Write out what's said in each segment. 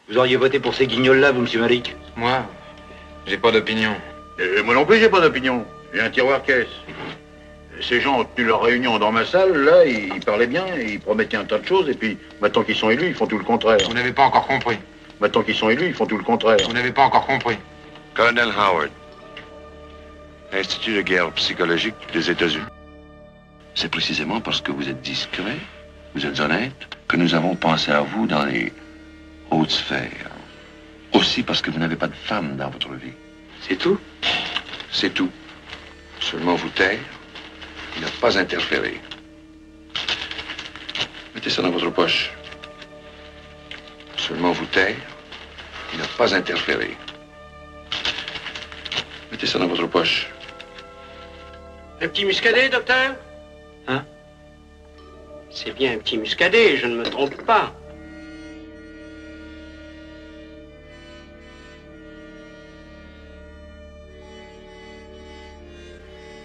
Vous auriez voté pour ces guignols-là, vous, monsieur Malik? Moi, j'ai pas d'opinion. Et moi non plus, j'ai pas d'opinion. J'ai un tiroir-caisse. Ces gens ont tenu leur réunion dans ma salle, là, ils parlaient bien, ils promettaient un tas de choses, et puis, maintenant qu'ils sont élus, ils font tout le contraire. Vous n'avez pas encore compris. Maintenant qu'ils sont élus, ils font tout le contraire. Vous n'avez pas encore compris. Colonel Howard, Institut de guerre psychologique des États-Unis. C'est précisément parce que vous êtes discret, vous êtes honnête, que nous avons pensé à vous dans les hautes sphères. Aussi parce que vous n'avez pas de femme dans votre vie. C'est tout? C'est tout. Seulement vous taire et ne pas interférer. Mettez ça dans votre poche. Seulement vous taire et ne pas interférer. Mettez ça dans votre poche. Un petit muscadet, docteur? Hein? C'est bien un petit muscadet, je ne me trompe pas.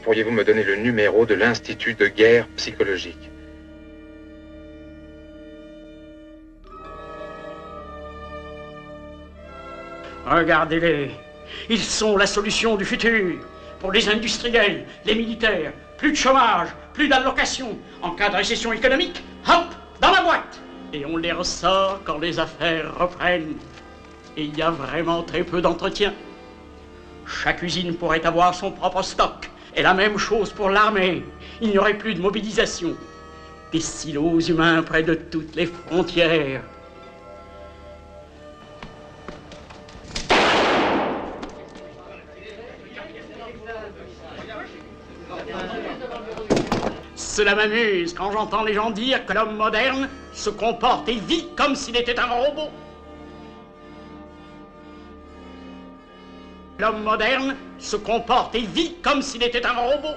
Pourriez-vous me donner le numéro de l'Institut de guerre psychologique? Regardez-les. Ils sont la solution du futur. Pour les industriels, les militaires, plus de chômage, plus d'allocations. En cas de récession économique, hop, dans la boîte. Et on les ressort quand les affaires reprennent. Et il y a vraiment très peu d'entretien. Chaque usine pourrait avoir son propre stock. Et la même chose pour l'armée. Il n'y aurait plus de mobilisation. Des silos humains près de toutes les frontières. Cela m'amuse quand j'entends les gens dire que l'homme moderne se comporte et vit comme s'il était un robot. L'homme moderne se comporte et vit comme s'il était un robot.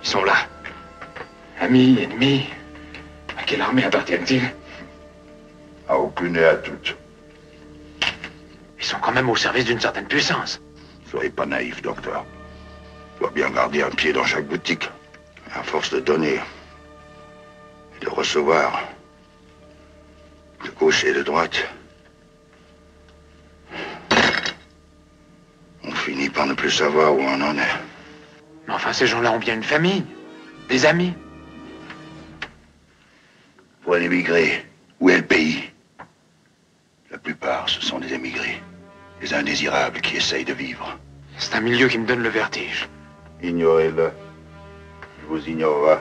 Ils sont là. Amis, ennemis. À quelle armée appartiennent-ils? À aucune et à toutes. Ils sont quand même au service d'une certaine puissance. Soyez pas naïf, docteur. Je dois bien garder un pied dans chaque boutique. À force de donner et de recevoir, de gauche et de droite, on finit par ne plus savoir où on en est. Mais enfin, ces gens-là ont bien une famille, des amis. Pour un émigré, où est le pays? La plupart, ce sont des émigrés. Des indésirables qui essayent de vivre. C'est un milieu qui me donne le vertige. Ignorez-le. Je vous ignorerai.